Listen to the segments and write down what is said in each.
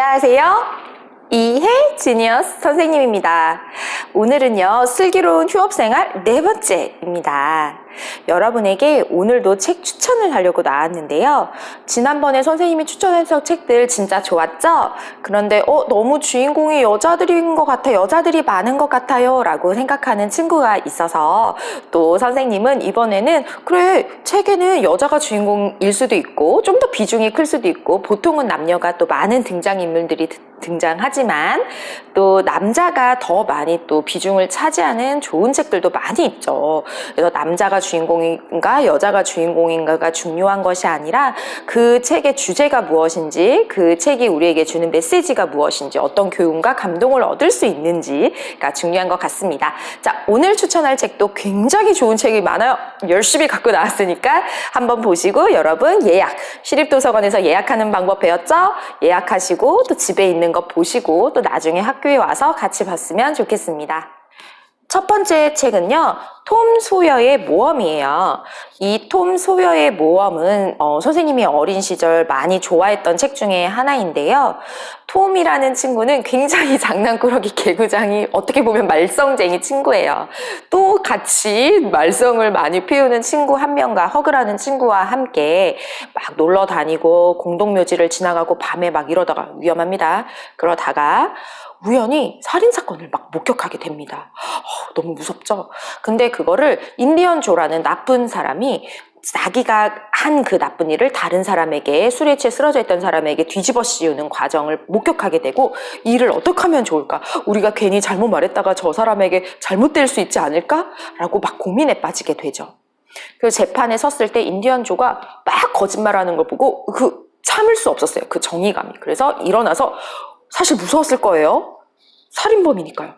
안녕하세요. 이해 지니어스 선생님입니다. 오늘은요, 슬기로운 휴업생활 네 번째입니다. 여러분에게 오늘도 책 추천을 하려고 나왔는데요. 지난번에 선생님이 추천해서 책들 진짜 좋았죠? 그런데 너무 주인공이 여자들인 것 같아, 여자들이 많은 것 같아요 라고 생각하는 친구가 있어서 또 선생님은 이번에는 그래, 책에는 여자가 주인공일 수도 있고 좀 더 비중이 클 수도 있고 보통은 남녀가 또 많은 등장인물들이 등장하지만 또 남자가 더 많이 또 비중을 차지하는 좋은 책들도 많이 있죠. 그래서 남자가 주인공인가 여자가 주인공인가가 중요한 것이 아니라 그 책의 주제가 무엇인지, 그 책이 우리에게 주는 메시지가 무엇인지, 어떤 교훈과 감동을 얻을 수 있는지가 중요한 것 같습니다. 자, 오늘 추천할 책도 굉장히 좋은 책이 많아요. 열심히 갖고 나왔으니까 한번 보시고 여러분 시립도서관에서 예약하는 방법 배웠죠? 예약하시고 또 집에 있는 거 보시고 또 나중에 학교에 와서 같이 봤으면 좋겠습니다. 첫 번째 책은요, 톰 소여의 모험이에요. 이 톰 소여의 모험은 선생님이 어린 시절 많이 좋아했던 책 중에 하나인데요. 톰이라는 친구는 굉장히 장난꾸러기 개구장이 어떻게 보면 말썽쟁이 친구예요. 또 같이 말썽을 많이 피우는 친구 한 명과 허그라는 친구와 함께 막 놀러 다니고 공동묘지를 지나가고 밤에 막 이러다가 위험합니다. 그러다가 우연히 살인사건을 막 목격하게 됩니다. 너무 무섭죠? 근데 그거를 인디언 조라는 나쁜 사람이 자기가 한 그 나쁜 일을 다른 사람에게, 술에 취해 쓰러져 있던 사람에게 뒤집어 씌우는 과정을 목격하게 되고, 이 일을 어떻게 하면 좋을까? 우리가 괜히 잘못 말했다가 저 사람에게 잘못될 수 있지 않을까? 라고 막 고민에 빠지게 되죠. 그래서 재판에 섰을 때 인디언 조가 막 거짓말하는 걸 보고 참을 수 없었어요. 그 정의감이. 그래서 일어나서 사실 무서웠을 거예요. 살인범이니까요.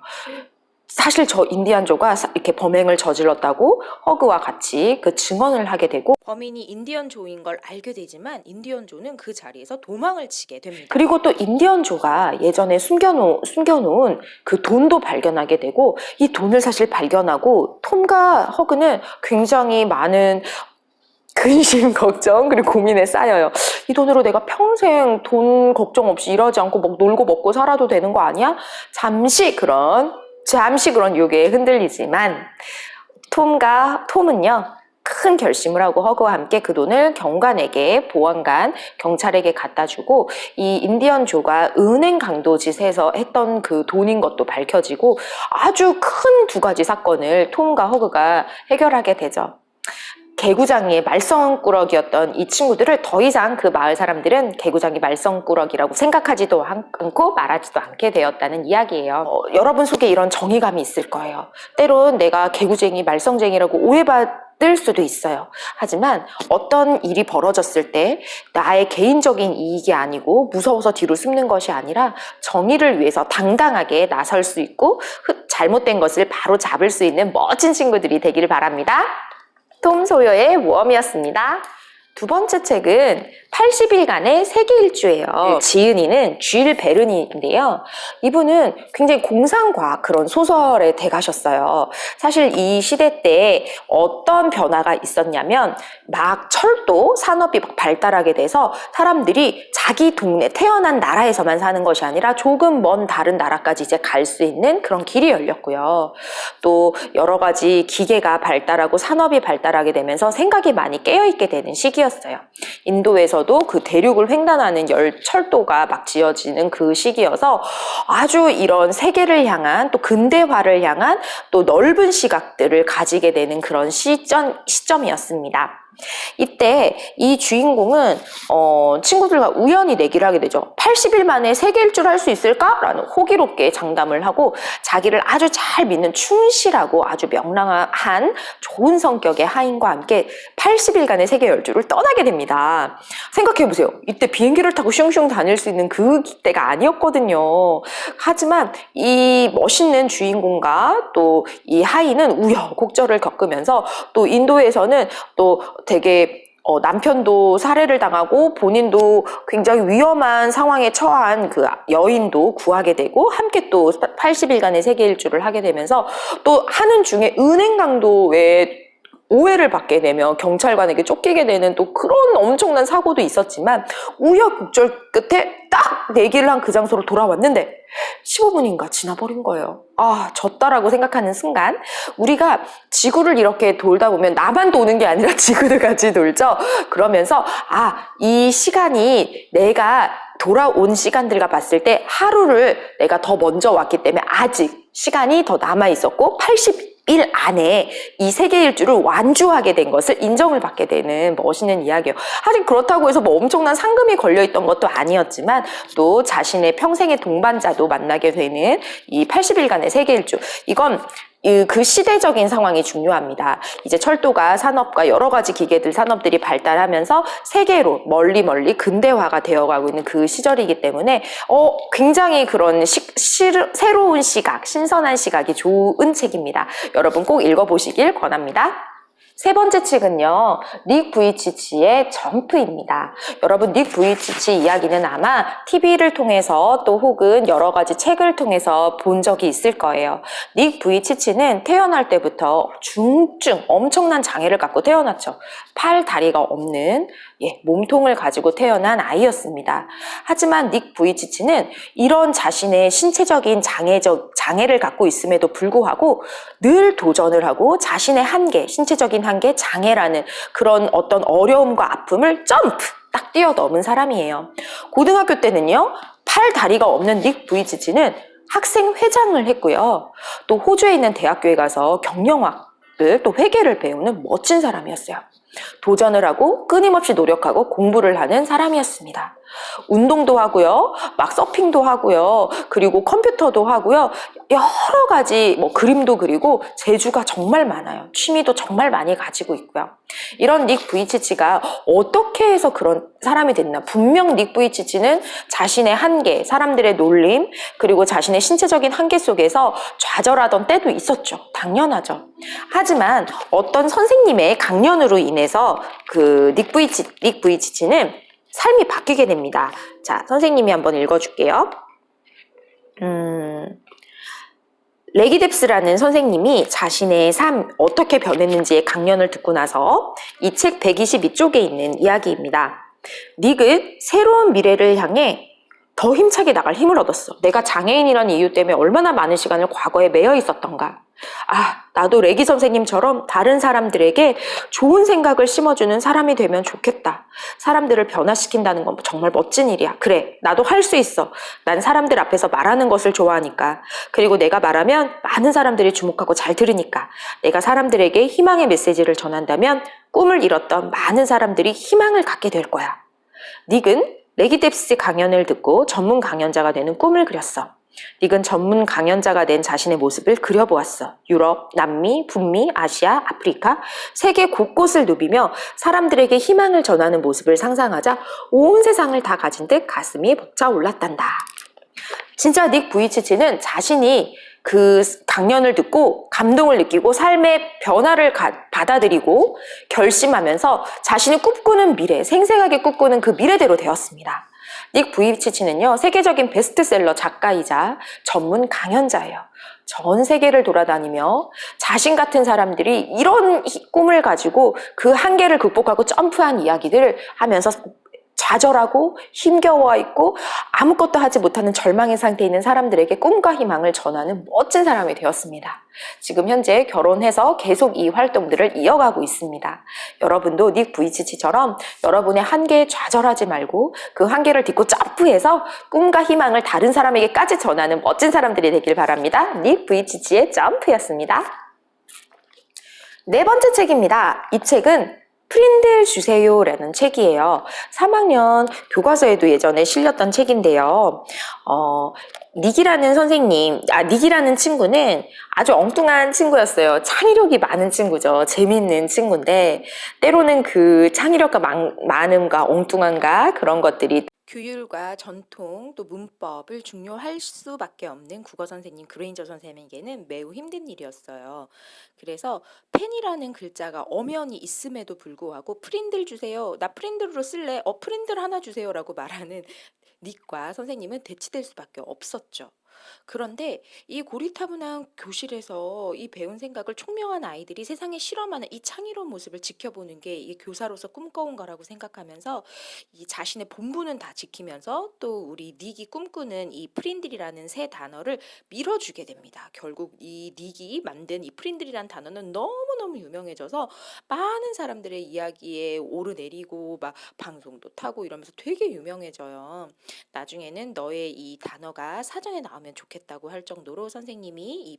사실 저 인디언조가 이렇게 범행을 저질렀다고 허그와 같이 그 증언을 하게 되고, 범인이 인디언조인 걸 알게 되지만 인디언조는 그 자리에서 도망을 치게 됩니다. 그리고 또 인디언조가 예전에 숨겨놓은 그 돈도 발견하게 되고, 이 돈을 사실 발견하고 톰과 허그는 굉장히 많은 근심, 걱정, 그리고 고민에 쌓여요. 이 돈으로 내가 평생 돈 걱정 없이 일하지 않고 막 놀고 먹고 살아도 되는 거 아니야? 잠시 그런 유혹에 흔들리지만 톰은요, 큰 결심을 하고 허그와 함께 그 돈을 보안관, 경찰에게 갖다 주고, 이 인디언 조가 은행 강도짓에서 했던 그 돈인 것도 밝혀지고 아주 큰 두 가지 사건을 톰과 허그가 해결하게 되죠. 개구장이의 말썽꾸러기였던 이 친구들을 더 이상 그 마을 사람들은 개구장이 말썽꾸러기라고 생각하지도 않고 말하지도 않게 되었다는 이야기예요. 여러분 속에 이런 정의감이 있을 거예요. 때론 내가 개구쟁이, 말썽쟁이라고 오해받을 수도 있어요. 하지만 어떤 일이 벌어졌을 때 나의 개인적인 이익이 아니고 무서워서 뒤로 숨는 것이 아니라 정의를 위해서 당당하게 나설 수 있고 잘못된 것을 바로 잡을 수 있는 멋진 친구들이 되기를 바랍니다. 톰 소여의 모험이었습니다. 두 번째 책은 80일간의 세계 일주예요. 지은이는 쥘 베르니인데요. 이분은 굉장히 공상과학 그런 소설의 대가셨어요. 사실 이 시대 때 어떤 변화가 있었냐면 막 철도 산업이 막 발달하게 돼서 사람들이 자기 동네, 태어난 나라에서만 사는 것이 아니라 조금 먼 다른 나라까지 이제 갈 수 있는 그런 길이 열렸고요. 또 여러 가지 기계가 발달하고 산업이 발달하게 되면서 생각이 많이 깨어있게 되는 시기였어요. 인도에서도 그 대륙을 횡단하는 철도가 막 지어지는 그 시기여서 아주 이런 세계를 향한, 또 근대화를 향한 또 넓은 시각들을 가지게 되는 그런 시점이었습니다. 이때 이 주인공은 친구들과 우연히 내기를 하게 되죠. 80일 만에 세계 일주를 할 수 있을까? 라는 호기롭게 장담을 하고, 자기를 아주 잘 믿는 충실하고 아주 명랑한 좋은 성격의 하인과 함께 80일간의 세계 일주를 떠나게 됩니다. 생각해보세요. 이때 비행기를 타고 슝슝 다닐 수 있는 그 때가 아니었거든요. 하지만 이 멋있는 주인공과 또 이 하인은 우여곡절을 겪으면서, 또 인도에서는 또 되게 남편도 살해를 당하고 본인도 굉장히 위험한 상황에 처한 그 여인도 구하게 되고, 함께 또 80일간의 세계 일주를 하게 되면서 또 하는 중에 은행 강도의 오해를 받게 되며 경찰관에게 쫓기게 되는 또 그런 엄청난 사고도 있었지만 우여곡절 끝에 딱 내기를 한 그 장소로 돌아왔는데 15분인가 지나버린 거예요. 아, 졌다라고 생각하는 순간 우리가 지구를 이렇게 돌다 보면 나만 도는 게 아니라 지구도 같이 돌죠. 그러면서 이 시간이 내가 돌아온 시간들과 봤을 때 하루를 내가 더 먼저 왔기 때문에 아직 시간이 더 남아 있었고 80일 안에 이 세계 일주를 완주하게 된 것을 인정을 받게 되는 멋있는 이야기예요. 하긴 그렇다고 해서 뭐 엄청난 상금이 걸려있던 것도 아니었지만 또 자신의 평생의 동반자도 만나게 되는 이 80일간의 세계 일주, 이건 그 시대적인 상황이 중요합니다. 이제 철도가 산업과 여러 가지 기계들 산업들이 발달하면서 세계로 멀리 근대화가 되어가고 있는 그 시절이기 때문에 굉장히 그런 새로운 시각, 신선한 시각이 좋은 책입니다. 여러분 꼭 읽어보시길 권합니다. 세 번째 책은요, 닉 부이치치의 점프입니다. 여러분, 닉 부이치치 이야기는 아마 TV를 통해서 또 혹은 여러 가지 책을 통해서 본 적이 있을 거예요. 닉 부이치치는 태어날 때부터 중증, 엄청난 장애를 갖고 태어났죠. 팔, 다리가 없는 몸통을 가지고 태어난 아이였습니다. 하지만 닉 부이치치는 이런 자신의 신체적인 장애를 갖고 있음에도 불구하고 늘 도전을 하고 자신의 한계, 신체적인 한계, 장애라는 그런 어떤 어려움과 아픔을 점프! 딱 뛰어넘은 사람이에요. 고등학교 때는요, 팔, 다리가 없는 닉 부이치치는 학생회장을 했고요. 또 호주에 있는 대학교에 가서 경영학을 또 회계를 배우는 멋진 사람이었어요. 도전을 하고 끊임없이 노력하고 공부를 하는 사람이었습니다. 운동도 하고요, 막 서핑도 하고요, 그리고 컴퓨터도 하고요, 여러 가지 그림도 그리고 재주가 정말 많아요. 취미도 정말 많이 가지고 있고요. 이런 닉 부이치치가 어떻게 해서 그런 사람이 됐나? 분명 닉 부이치치는 자신의 한계, 사람들의 놀림, 그리고 자신의 신체적인 한계 속에서 좌절하던 때도 있었죠. 당연하죠. 하지만 어떤 선생님의 강연으로 인해서 그 닉 부이치치는 삶이 바뀌게 됩니다. 자, 선생님이 한번 읽어줄게요. 레기 뎁스라는 선생님이 자신의 삶 어떻게 변했는지의 강연을 듣고 나서 이 책 122쪽에 있는 이야기입니다. 닉은 새로운 미래를 향해 더 힘차게 나갈 힘을 얻었어. 내가 장애인이라는 이유 때문에 얼마나 많은 시간을 과거에 매여 있었던가. 나도 레기 선생님처럼 다른 사람들에게 좋은 생각을 심어주는 사람이 되면 좋겠다. 사람들을 변화시킨다는 건 정말 멋진 일이야. 그래, 나도 할 수 있어. 난 사람들 앞에서 말하는 것을 좋아하니까. 그리고 내가 말하면 많은 사람들이 주목하고 잘 들으니까. 내가 사람들에게 희망의 메시지를 전한다면 꿈을 잃었던 많은 사람들이 희망을 갖게 될 거야. 닉은 레기 뎁스 강연을 듣고 전문 강연자가 되는 꿈을 그렸어. 닉은 전문 강연자가 된 자신의 모습을 그려보았어. 유럽, 남미, 북미, 아시아, 아프리카, 세계 곳곳을 누비며 사람들에게 희망을 전하는 모습을 상상하자 온 세상을 다 가진 듯 가슴이 벅차올랐단다. 진짜 닉 부이치치는 자신이 그 강연을 듣고 감동을 느끼고 삶의 변화를 받아들이고 결심하면서 자신이 꿈꾸는 미래, 생생하게 꿈꾸는 그 미래대로 되었습니다. 닉 부이치치는요, 세계적인 베스트셀러 작가이자 전문 강연자예요. 전 세계를 돌아다니며 자신 같은 사람들이 이런 꿈을 가지고 그 한계를 극복하고 점프한 이야기들을 하면서 좌절하고 힘겨워 있고 아무것도 하지 못하는 절망의 상태에 있는 사람들에게 꿈과 희망을 전하는 멋진 사람이 되었습니다. 지금 현재 결혼해서 계속 이 활동들을 이어가고 있습니다. 여러분도 닉 부이치치처럼 여러분의 한계에 좌절하지 말고 그 한계를 딛고 점프해서 꿈과 희망을 다른 사람에게까지 전하는 멋진 사람들이 되길 바랍니다. 닉 부이치치의 점프였습니다. 네 번째 책입니다. 이 책은 프린들 주세요 라는 책이에요. 3학년 교과서에도 예전에 실렸던 책인데요. 닉이라는 친구는 아주 엉뚱한 친구였어요. 창의력이 많은 친구죠. 재밌는 친구인데 때로는 그 창의력과 많음과 엉뚱함과 그런 것들이 규율과 전통 또 문법을 중요할 수밖에 없는 국어 선생님 그레인저 선생님에게는 매우 힘든 일이었어요. 그래서 펜이라는 글자가 엄연히 있음에도 불구하고 프린들 주세요. 나 프린들로 쓸래. 프린들 하나 주세요 라고 말하는 닉과 선생님은 대치될 수밖에 없었죠. 그런데 이 고리타분한 교실에서 이 배운 생각을 총명한 아이들이 세상에 실험하는 이 창의로운 모습을 지켜보는 게 이 교사로서 꿈꿔온 거라고 생각하면서 이 자신의 본분은 다 지키면서 또 우리 닉이 꿈꾸는 이 프린들이라는 새 단어를 밀어주게 됩니다. 결국 이 닉이 만든 이 프린들이라는 단어는 너무너무 유명해져서 많은 사람들의 이야기에 오르내리고 막 방송도 타고 이러면서 되게 유명해져요. 나중에는 너의 이 단어가 사전에 나오면 좋겠다고 할 정도로 선생님이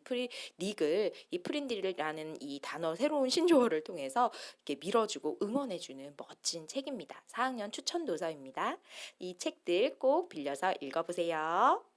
닉을 이 프린들이라는 이 단어 새로운 신조어를 통해서 이렇게 밀어주고 응원해주는 멋진 책입니다. 4학년 추천 도서입니다. 이 책들 꼭 빌려서 읽어보세요.